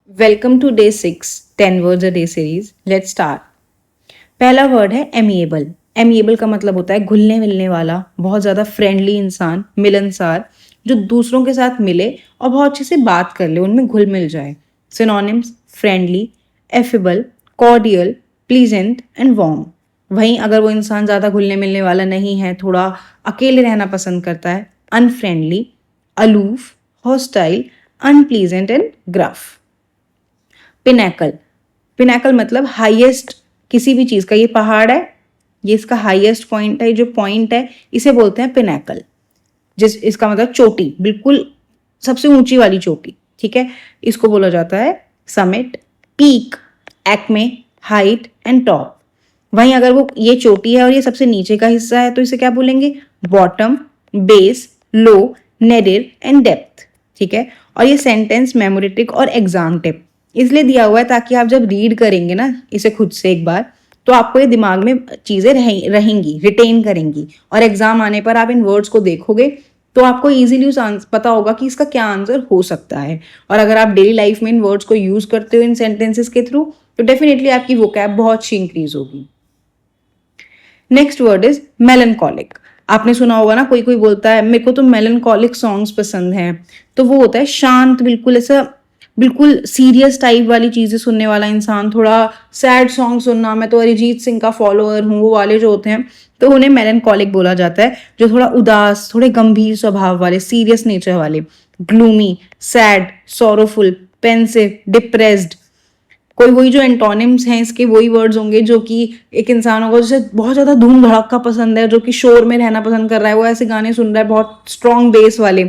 Welcome to day 6 10 words a day series. Let's start. पहला word है amiable. Amiable का मतलब होता है घुलने मिलने वाला, बहुत ज़्यादा फ्रेंडली इंसान, मिलनसार, जो दूसरों के साथ मिले और बहुत अच्छे से बात कर ले, उनमें घुल मिल जाए। Synonyms: friendly, affable, cordial, pleasant and warm. वहीं अगर वो इंसान ज़्यादा घुलने मिलने वाला नहीं है, थोड़ा अकेले रहना पसंद करता है, unfriendly, aloof, hostile, unpleasant and gruff. Pinnacle. Pinnacle मतलब हाईएस्ट किसी भी चीज का। ये पहाड़ है, ये इसका हाईएस्ट पॉइंट है, जो पॉइंट है इसे बोलते हैं पिनैकल। जिस इसका मतलब चोटी, बिल्कुल सबसे ऊंची वाली चोटी। ठीक है, इसको बोला जाता है summit, peak, Acme, height and top. वहीं अगर वो ये चोटी है और ये सबसे नीचे का हिस्सा है तो इसे क्या बोलेंगे? Bottom, base, low, nadir and depth. ठीक है, और ये सेंटेंस मेमोरेटिक और एग्जाम टिप इसलिए दिया हुआ है ताकि आप जब रीड करेंगे ना इसे खुद से एक बार, तो आपको ये दिमाग में चीजें रहेंगी, रिटेन करेंगी, और एग्जाम आने पर आप इन वर्ड्स को देखोगे तो आपको इजीली पता होगा कि इसका क्या आंसर हो सकता है। और अगर आप डेली लाइफ में इन वर्ड्स को यूज करते हो इन सेंटेंसेस के थ्रू, तो डेफिनेटली आपकी वोकैब बहुत सी इंक्रीज होगी। Next word is melancholic. आपने सुना होगा ना, कोई कोई बोलता है मेरे को तो मेलनकॉलिक सॉन्ग्स पसंद हैं। तो वो होता है शांत, बिल्कुल ऐसा, बिल्कुल सीरियस टाइप वाली चीजें सुनने वाला इंसान। थोड़ा सैड सॉन्ग सुनना, मैं तो अरिजीत सिंह का फॉलोअर हूँ, वो वाले जो होते हैं, तो उन्हें मेलनकॉलिक बोला जाता है। जो थोड़ा उदास, थोड़े गंभीर स्वभाव वाले, सीरियस नेचर वाले। Gloomy, sad, sorrowful, pensive, depressed. कोई वही जो एंटोनिम्स हैं इसके, वही वर्ड्स होंगे जो कि एक इंसान होगा जिसे बहुत ज्यादा धूम धड़ाका पसंद है, जो कि शोर में रहना पसंद कर रहा है, वो ऐसे गाने सुन रहा है बहुत स्ट्रॉन्ग बेस वाले,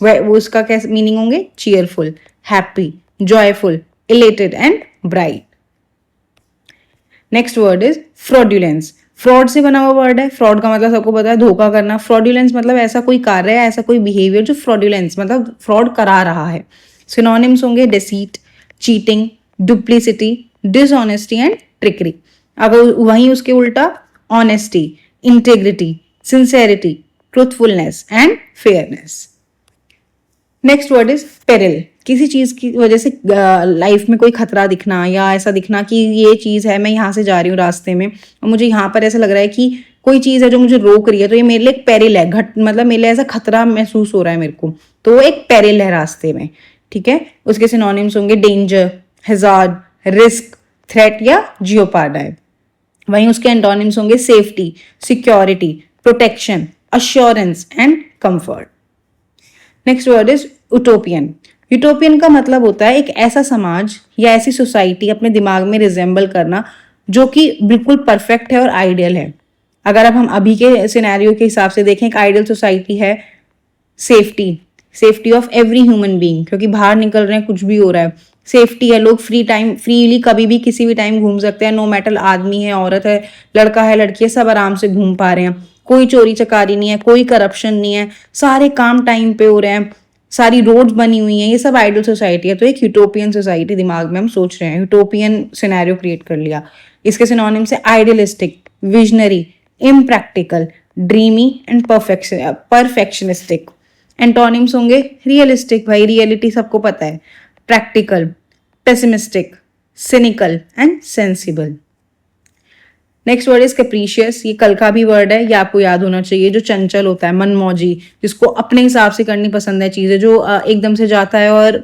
वह वो इसका क्या मीनिंग होंगे? Cheerful, happy, joyful, elated and bright. Next word is fraudulence. Fraud से बना हुआ वर्ड है। फ्रॉड का मतलब सबको पता है, धोखा करना। फ्रॉड्यूलेंस मतलब ऐसा कोई कार्य है, ऐसा कोई बिहेवियर जो फ्रॉड्यूलेंस मतलब फ्रॉड करा रहा है। सिनोनिम्स होंगे deceit, cheating, duplicity, dishonesty and trickery. अगर वहीं उसके उल्टा, honesty, integrity, sincerity, truthfulness and fairness. Next word is peril. किसी चीज की वजह से लाइफ में कोई खतरा दिखना, या ऐसा दिखना कि ये चीज है, मैं यहाँ से जा रही हूँ रास्ते में और मुझे यहाँ पर ऐसा लग रहा है कि कोई चीज है जो मुझे रोक रही है, तो ये मेरे लिए एक पेरिल है, मतलब मेरे लिए ऐसा खतरा महसूस हो रहा है मेरे को, तो वो एक पेरिल है रास्ते में। ठीक है, उसके सिनोनिम्स होंगे डेंजर, हैजार्ड, रिस्क, थ्रेट या जियोपार्डाई। वहीं उसके एंटोनिम्स होंगे safety, security, protection, assurance and comfort. Next word is utopian. Utopian का मतलब होता है एक ऐसा समाज या ऐसी सोसाइटी अपने दिमाग में रिजेंबल करना जो कि बिल्कुल परफेक्ट है और आइडियल है। अगर अब हम अभी के सिनेरियो के हिसाब से देखें, एक आइडियल सोसाइटी है safety, safety of every human being, क्योंकि बाहर निकल रहे हैं कुछ भी हो रहा है, सेफ्टी है, लोग फ्री टाइम, फ्रीली कभी भी किसी भी टाइम घूम सकते हैं, नो मैटर आदमी है, औरत है, लड़का है, लड़की है, सब आराम से घूम पा रहे हैं। कोई चोरी चकारी नहीं है, कोई करप्शन नहीं है, सारे काम टाइम पे हो रहे हैं, सारी रोड्स बनी हुई हैं, ये सब आइडियल सोसाइटी है। तो एक यूटोपियन सोसाइटी दिमाग में हम सोच रहे हैं, यूटोपियन सिनेरियो क्रिएट कर लिया। इसके सिनोनिम से idealistic, visionary, impractical, dreamy and perfectionistic. Antonyms होंगे रियलिस्टिक, भाई रियलिटी सबको पता है, practical, pessimistic, cynical and sensible. Next word is capricious. ये कल का भी वर्ड है, ये आपको याद होना चाहिए। जो चंचल होता है, मनमौजी, जिसको अपने हिसाब से करनी पसंद है चीजें, जो एकदम से जाता है और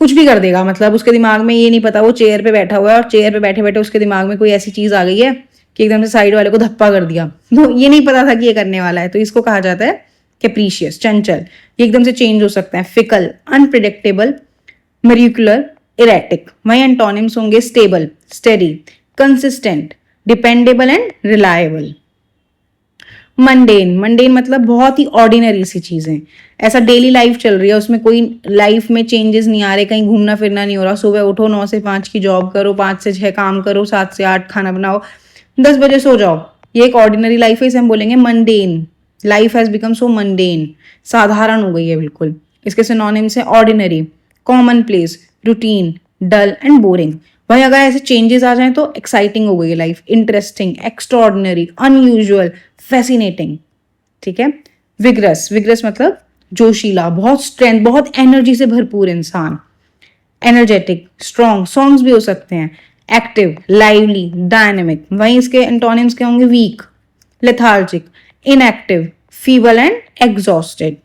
कुछ भी कर देगा, मतलब उसके दिमाग में ये नहीं पता, वो चेयर पे बैठा हुआ है और चेयर पे बैठे बैठे उसके दिमाग में कोई ऐसी चीज आ गई है कि एकदम से साइड वाले को धप्पा कर दिया, तो ये नहीं पता था कि ये करने वाला है, तो इसको कहा जाता है कैप्रीशियस, चंचल। ये एकदम से चेंज हो सकता है। Fickle, unpredictable, mercurial, erratic. वहीं एंटोनिम्स होंगे stable, steady, consistent, dependable and reliable. Mundane, mundane मतलब बहुत ही ऑर्डिनरी सी चीजें, ऐसा डेली लाइफ चल रही है, उसमें कोई लाइफ में चेंजेस नहीं आ रहे, कहीं घूमना फिरना नहीं हो रहा। सुबह उठो, 9 से 5 की जॉब करो, 5 से 6 काम करो, 7 से 8 खाना बनाओ, 10 बजे सो जाओ, ये एक ऑर्डिनरी लाइफ है, इसे हम बोलेंगे mundane. Life has become so mundane, साधारण हो गई है बिल्कुल। इसके सिनोनिम्स है ordinary, commonplace, routine, dull and boring. वहीं अगर ऐसे चेंजेस आ जाएं तो एक्साइटिंग हो गई है life, interesting, extraordinary, unusual, fascinating. ठीक है, विग्रस, विग्रस मतलब जोशीला, बहुत स्ट्रेंथ, बहुत एनर्जी से भरपूर इंसान। एनर्जेटिक, स्ट्रॉन्ग, सॉन्ग्स भी हो सकते हैं। Active, lively, dynamic. वहीं इसके एंटोनिम्स क्या होंगे? Weak, lethargic, inactive, feeble and exhausted.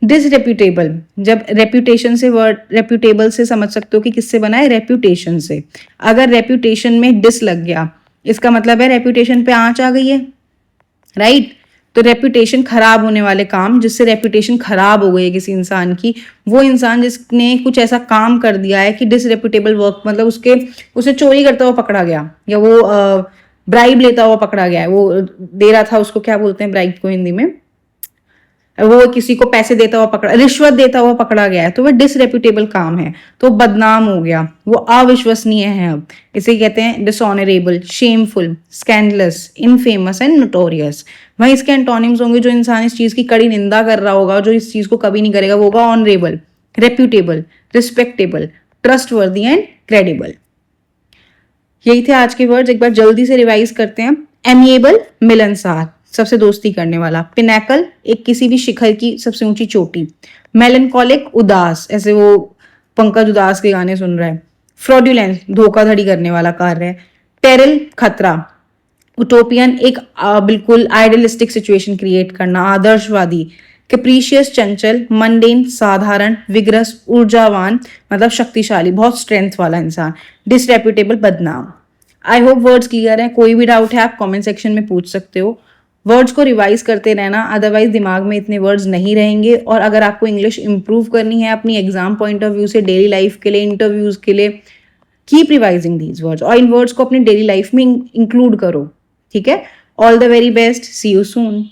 Disreputable, जब रेप्यूटेशन से वर्ड, रेप्यूटेबल से समझ सकते हो कि किससे बना है? रेप्यूटेशन से। अगर रेप्यूटेशन में डिस लग गया, इसका मतलब है रेप्यूटेशन पे आंच आ गई है, राइट? तो रेप्यूटेशन खराब होने वाले काम, जिससे रेप्यूटेशन खराब हो गई है किसी इंसान की, वो इंसान जिसने कुछ ऐसा काम कर दिया है कि डिसरेप्यूटेबल वर्क, मतलब उसे चोरी करता हुआ पकड़ा गया, या वो ब्राइब लेता हुआ पकड़ा गया है, वो दे रहा था, उसको क्या बोलते हैं ब्राइब को हिंदी में? वो किसी को पैसे देता हुआ पकड़ा, रिश्वत देता हुआ पकड़ा गया है, तो वह डिसरेप्यूटेबल काम है, तो बदनाम हो गया, वो अविश्वसनीय है। अब इसे कहते हैं dishonourable, shameful, scandalous, infamous and notorious. वहीं इसके एंटोनिम्स होंगे, जो इंसान इस चीज की कड़ी निंदा कर रहा होगा, जो इस चीज को कभी नहीं करेगा, वो होगा honourable, reputable, respectable, trustworthy and credible. यही थे आज के वर्ड्स, एक बार जल्दी से रिवाइज करते हैं। एमिएबल, मिलनसार, सबसे दोस्ती करने वाला। पिनैकल, एक किसी भी शिखर की सबसे ऊंची चोटी। मेलनकॉलिक, उदास, ऐसे वो पंकज उदास के गाने सुन रहा है। फ्रॉड्यूलेंस, धोखाधड़ी करने वाला कार्य है। टेरल, खतरा। उटोपियन, एक बिल्कुल आइडियलिस्टिक सिचुएशन क्रिएट करना, आदर्शवादी। कैप्रीशियस, चंचल। मंडेन, साधारण। विग्रस, ऊर्जावान, मतलब शक्तिशाली, बहुत स्ट्रेंथ वाला इंसान। डिसरेप्यूटेबल, बदनाम। आई होप वर्ड्स क्लियर है। कोई भी डाउट है आप कमेंट सेक्शन में पूछ सकते हो। वर्ड्स को रिवाइज करते रहना, अदरवाइज दिमाग में इतने वर्ड्स नहीं रहेंगे। और अगर आपको इंग्लिश इंप्रूव करनी है अपनी एग्जाम पॉइंट ऑफ व्यू से, डेली लाइफ के लिए, इंटरव्यूज के लिए, कीप रिवाइजिंग दीज वर्ड्स, और इन वर्ड्स को अपनी डेली लाइफ में इंक्लूड करो, ठीक है? All the very best, see you soon.